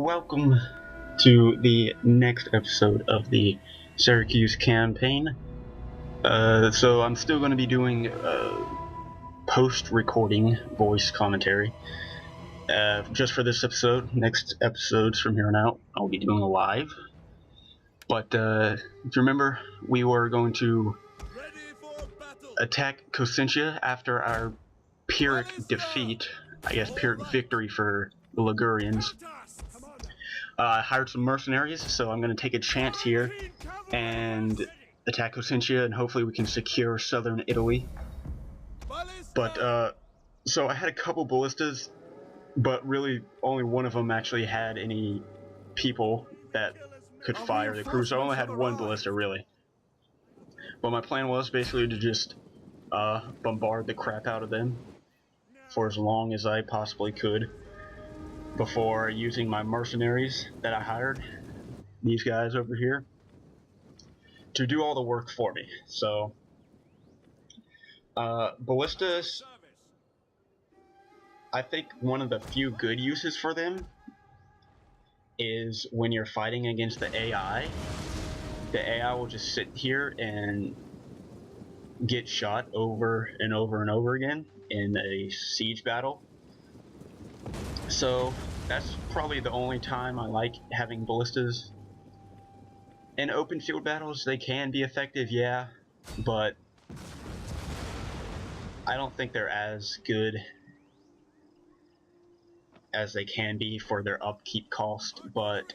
welcome to the next episode of the Syracuse campaign. So I'm still going to be doing post-recording voice commentary just for this episode. Next episodes from here on out, I'll be doing live. But if you remember, we were going to attack Cosentia after our Pyrrhic defeat, I guess Pyrrhic victory for the Ligurians. I hired some mercenaries, so I'm going to take a chance here and attack Cosentia, and hopefully we can secure southern Italy. But, so I had a couple ballistas, but really only one of them actually had any people that could fire the crew, so I only had one ballista, really. But my plan was basically to just bombard the crap out of them for as long as I possibly could before using my mercenaries that I hired, these guys over here, to do all the work for me. So, ballistas, I think one of the few good uses for them is when you're fighting against the AI. The AI will just sit here and get shot over and over and over again in a siege battle. So that's probably the only time I like having ballistas. In open field battles, they can be effective, yeah, but I don't think they're as good as they can be for their upkeep cost. But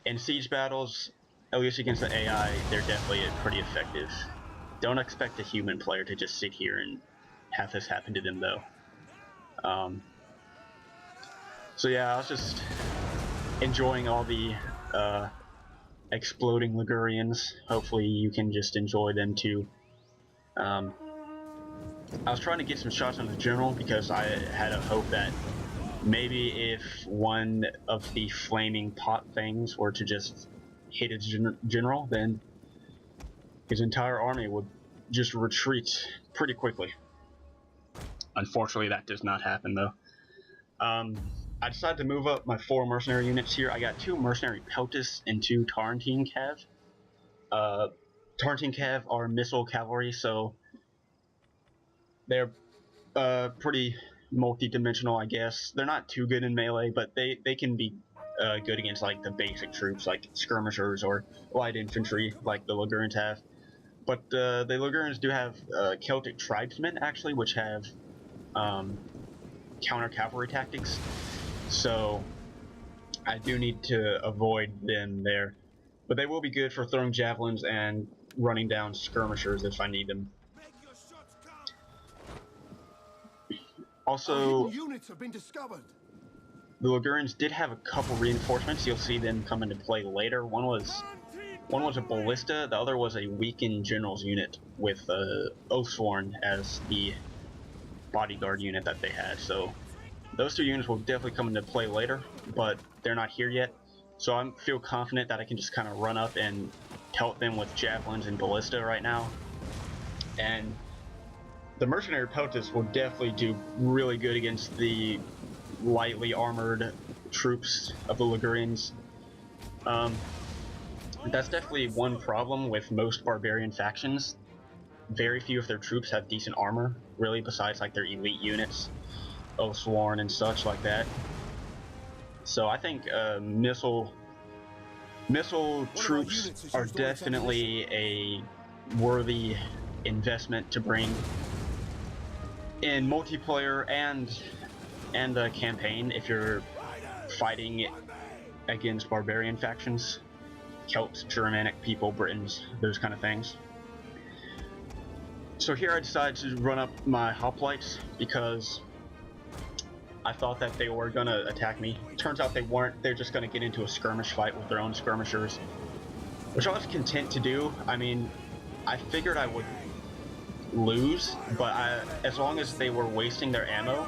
in siege battles, at least against the AI, they're definitely pretty effective. Don't expect a human player to just sit here and have this happen to them, though. So yeah, I was just enjoying all the exploding Ligurians. Hopefully you can just enjoy them too. I was trying to get some shots on the general because I had a hope that maybe if one of the flaming pot things were to just hit his general, then his entire army would just retreat pretty quickly. Unfortunately, that does not happen, though. I decided to move up my 4 mercenary units here. I got 2 mercenary Peltis and 2 Tarantine Cav. Tarantine Cav are missile cavalry, so they're pretty multi-dimensional, I guess. They're not too good in melee, but they can be good against like the basic troops like skirmishers or light infantry like the Ligurians have. But the Ligurians do have Celtic tribesmen, actually, which have counter cavalry tactics, so I do need to avoid them there. But they will be good for throwing javelins and running down skirmishers if I need them. Also, units have been discovered. The Ligurians did have a couple reinforcements. You'll see them come into play later. One was a ballista, the other was a weakened general's unit with Oathsworn as the bodyguard unit that they had. So those 2 units will definitely come into play later, but they're not here yet. So I feel confident that I can just kind of run up and pelt them with javelins and ballista right now. And the mercenary Peltis will definitely do really good against the lightly armored troops of the Ligurians. That's definitely one problem with most barbarian factions. Very few of their troops have decent armor, really, besides like their elite units, Oathsworn and such like that. So I think missile troops are definitely a worthy investment to bring in multiplayer and a campaign if you're fighting against barbarian factions, Celts, Germanic people, Britons, those kind of things. So here I decided to run up my hoplites because I thought that they were gonna attack me. Turns out they weren't. They're just gonna get into a skirmish fight with their own skirmishers, which I was content to do. I mean, I figured I would lose, but as long as they were wasting their ammo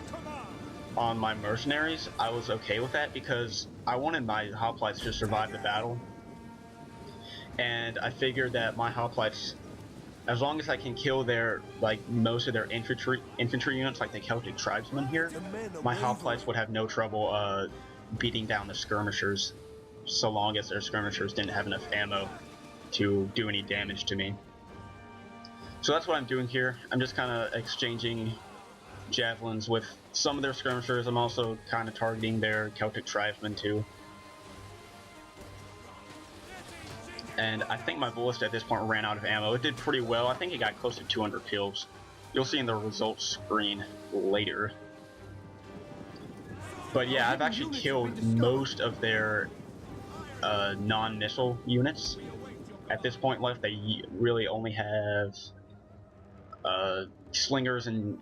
on my mercenaries, I was okay with that because I wanted my hoplites to survive the battle. And I figured that my hoplites, as long as I can kill their, like, most of their infantry units, like the Celtic tribesmen here, my hoplites would have no trouble beating down the skirmishers, so long as their skirmishers didn't have enough ammo to do any damage to me. So that's what I'm doing here. I'm just kind of exchanging javelins with some of their skirmishers. I'm also kind of targeting their Celtic tribesmen too. And I think my ballista at this point ran out of ammo. It did pretty well. I think it got close to 200 kills. You'll see in the results screen later. But yeah, I've actually killed most of their non-missile units. At this point left, they really only have slingers and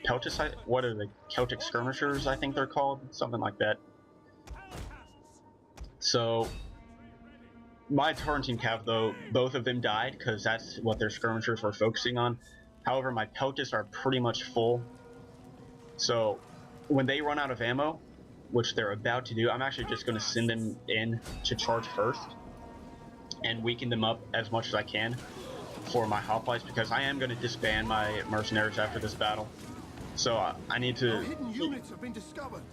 Peltis. What are the Celtic skirmishers? I think they're called, something like that. So my Torrentine Cav, though, both of them died because that's what their skirmishers were focusing on. However, my Peltis are pretty much full. So when they run out of ammo, which they're about to do, I'm actually just going to send them in to charge first and weaken them up as much as I can for my hoplites, because I am going to disband my mercenaries after this battle. So I need to...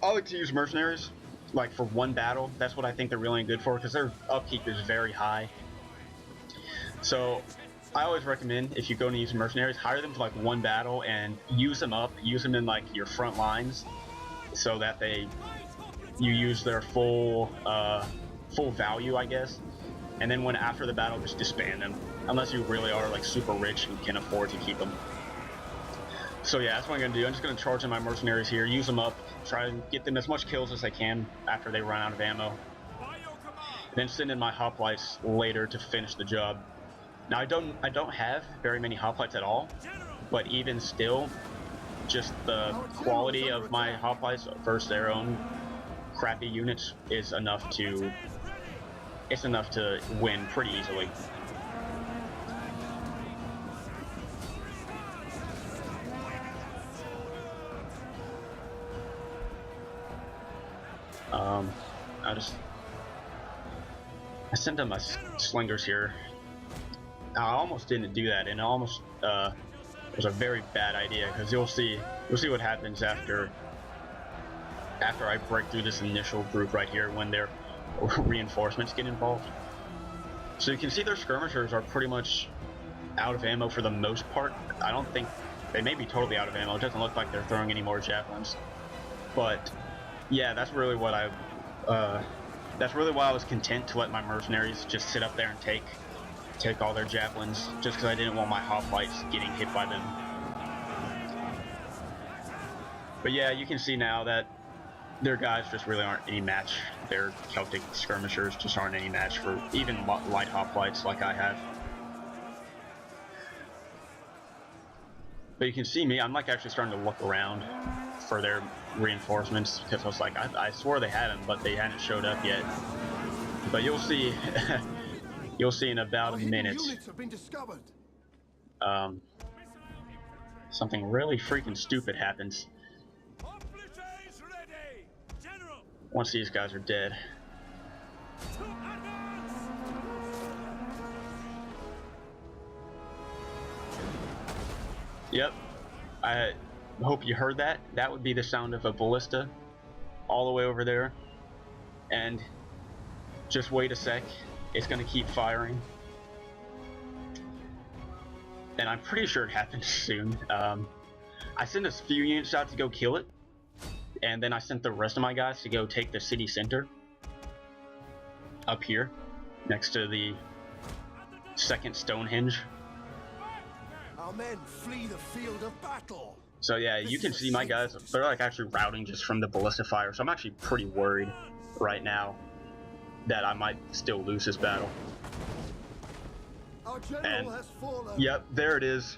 I like to use mercenaries like for one battle. That's what I think they're really good for, because their upkeep is very high. So I always recommend, if you're going to use mercenaries, hire them for like one battle and use them up, use them in like your front lines, so that you use their full value, I guess. And then when after the battle, just disband them, unless you really are like super rich and can afford to keep them. So yeah, that's what I'm gonna do. I'm just gonna charge in my mercenaries here, use them up, try and get them as much kills as I can after they run out of ammo. Then send in my hoplites later to finish the job. Now I don't have very many hoplites at all, but even still, just the quality of my hoplites versus their own crappy units is enough to win pretty easily. I sent them my slingers here. I almost didn't do that, and it almost was a very bad idea, because you'll see what happens after I break through this initial group right here when their reinforcements get involved. So you can see their skirmishers are pretty much out of ammo for the most part. I don't think they may be totally out of ammo. It doesn't look like they're throwing any more javelins. But yeah, that's really what that's really why I was content to let my mercenaries just sit up there and take all their javelins, just because I didn't want my hoplites getting hit by them. But yeah, you can see now that their guys just really aren't any match. Their Celtic skirmishers just aren't any match for even light hoplites like I have. But you can see me, I'm like actually starting to look around for their reinforcements, because I was like, I swore they had them, but they hadn't showed up yet. But you'll see, you'll see in about a minute. Something really freaking stupid happens once these guys are dead. Yep, I hope you heard that. That would be the sound of a ballista all the way over there. And just wait a sec, it's gonna keep firing. And I'm pretty sure it happens soon. I sent a few units out to go kill it, and then I sent the rest of my guys to go take the city center up here next to the second Stonehenge. Our men flee the field of battle. So yeah, you can see my guys, they're like actually routing just from the ballista fire, so I'm actually pretty worried right now that I might still lose this battle. Our general has fallen. Yep, there it is.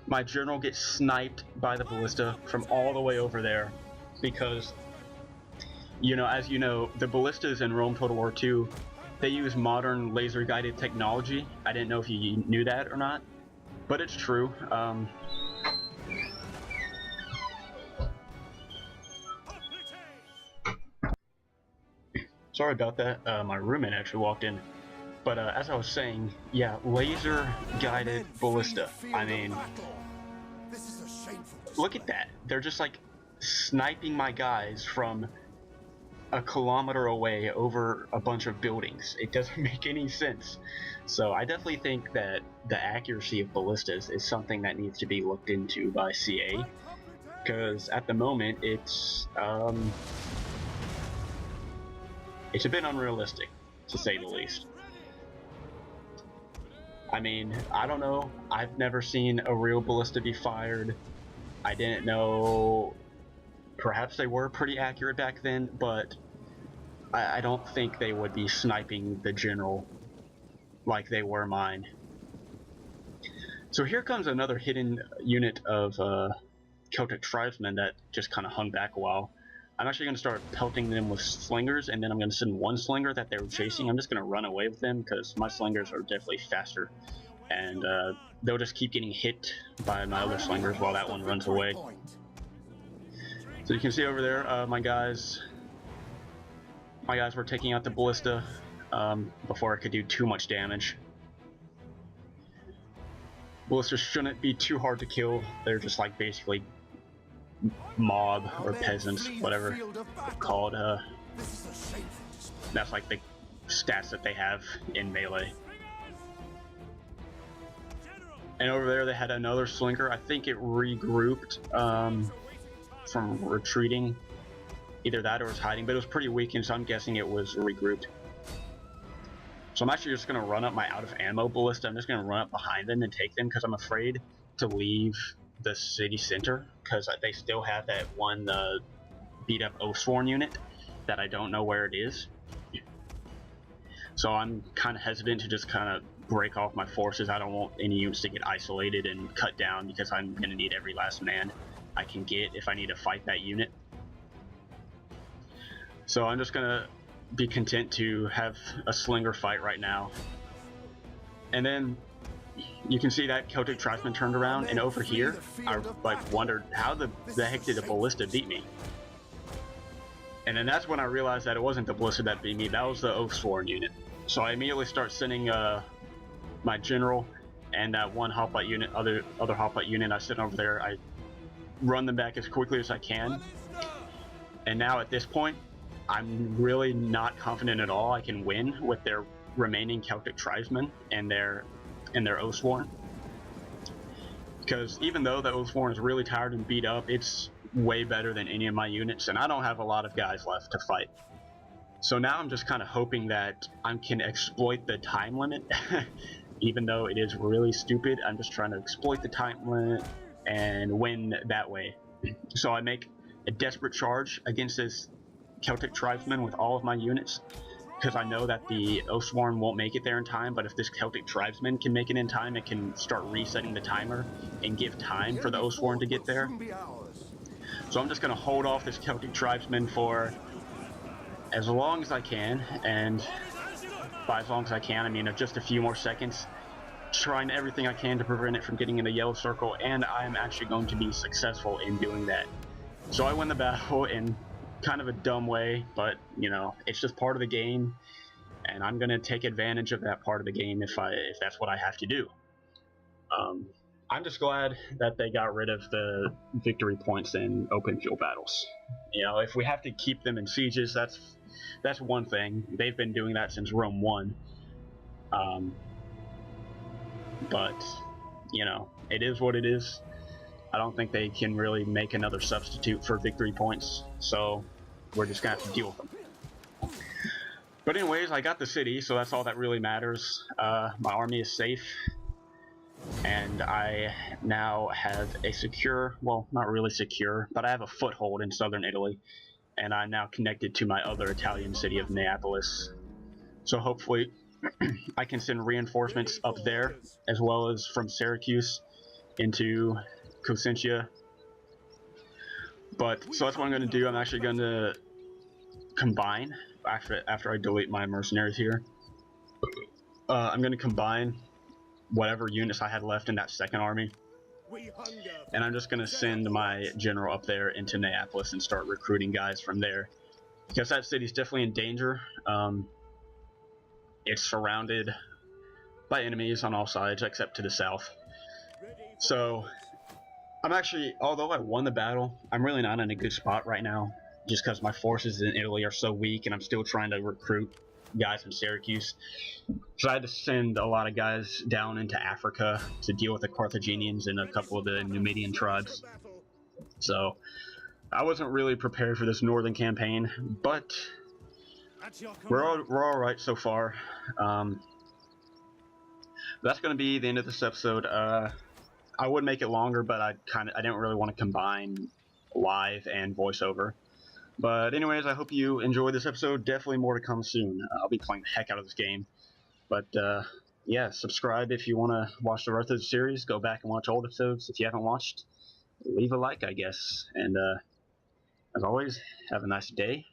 My general gets sniped by the ballista from all the way over there, because, you know, as you know, the ballistas in Rome Total War II, they use modern laser-guided technology. I didn't know if you knew that or not, but it's true. Sorry about that. My roommate actually walked in. But as I was saying, yeah, laser-guided ballista. I mean, look at that. They're just like sniping my guys from a kilometer away over a bunch of buildings. It doesn't make any sense. So I definitely think that the accuracy of ballistas is something that needs to be looked into by CA, because at the moment it's a bit unrealistic, to say the least. I mean, I don't know. I've never seen a real ballista be fired. I didn't know. Perhaps they were pretty accurate back then, but I don't think they would be sniping the general like they were mine. So here comes another hidden unit of Celtic tribesmen that just kind of hung back a while. I'm actually going to start pelting them with slingers, and then I'm going to send one slinger that they were chasing. I'm just going to run away with them because my slingers are definitely faster, and they'll just keep getting hit by my other slingers while that one runs away. So you can see over there, my guys were taking out the ballista before it could do too much damage. Ballistas shouldn't be too hard to kill. They're just like basically mob or peasants, whatever they're called. That's like the stats that they have in melee. And over there they had another slinger. I think it regrouped from retreating. Either that or it was hiding, but it was pretty weak, and so I'm guessing it was regrouped. So I'm actually just going to run up my out of ammo ballista. I'm just going to run up behind them and take them because I'm afraid to leave the city center because they still have that one beat up Oathsworn unit that I don't know where it is. So I'm kind of hesitant to just kind of break off my forces. I don't want any units to get isolated and cut down because I'm going to need every last man I can get if I need to fight that unit. So I'm just going to be content to have a slinger fight right now. And then you can see that Celtic tribesman turned around, and over here I like wondered how the heck did a ballista beat me? And then that's when I realized that it wasn't the ballista that beat me, that was the Oathsworn unit. So I immediately start sending my general and that one hoplite unit, other hoplite unit I sent over there. I run them back as quickly as I can. And now at this point I'm really not confident at all I can win with their remaining Celtic tribesmen and their Oathsworn. Because even though the Oathsworn is really tired and beat up, it's way better than any of my units, and I don't have a lot of guys left to fight. So now I'm just kind of hoping that I can exploit the time limit. Even though it is really stupid, I'm just trying to exploit the time limit and win that way. So I make a desperate charge against this Celtic tribesman with all of my units, because I know that the Oathsworn won't make it there in time, but if this Celtic tribesman can make it in time, it can start resetting the timer and give time for the Oathsworn to get there. So I'm just going to hold off this Celtic tribesman for as long as I can, and by as long as I can, I mean just a few more seconds, trying everything I can to prevent it from getting in the yellow circle, and I am actually going to be successful in doing that. So I win the battle in kind of a dumb way, but you know, it's just part of the game, and I'm gonna take advantage of that part of the game if that's what I have to do. I'm just glad that they got rid of the victory points in open field battles. You know, if we have to keep them in sieges, that's one thing. They've been doing that since Rome 1. But you know, it is what it is. I don't think they can really make another substitute for victory points, so we're just gonna have to deal with them. But anyways, I got the city, so that's all that really matters. My army is safe, and I now have a secure, well, not really secure, but I have a foothold in southern Italy, and I'm now connected to my other Italian city of Neapolis. So hopefully I can send reinforcements up there, as well as from Syracuse into Cosentia. But so that's what I'm going to do. I'm actually going to combine after I delete my mercenaries here. I'm going to combine whatever units I had left in that second army, and I'm just going to send my general up there into Neapolis and start recruiting guys from there, because that city's definitely in danger. It's surrounded by enemies on all sides except to the south. So I'm actually, although I won the battle, I'm really not in a good spot right now. just because my forces in Italy are so weak, and I'm still trying to recruit guys from Syracus. So I had to send a lot of guys down into Africa to deal with the Carthaginians and a couple of the Numidian tribes. So I wasn't really prepared for this northern campaign, but we're all right so far. That's going to be the end of this episode. I would make it longer, but I didn't really want to combine live and voiceover. But anyways, I hope you enjoyed this episode. Definitely more to come soon. I'll be playing the heck out of this game. But yeah, subscribe if you want to watch the rest of the series. Go back and watch old episodes if you haven't watched. Leave a like, I guess. And as always, have a nice day.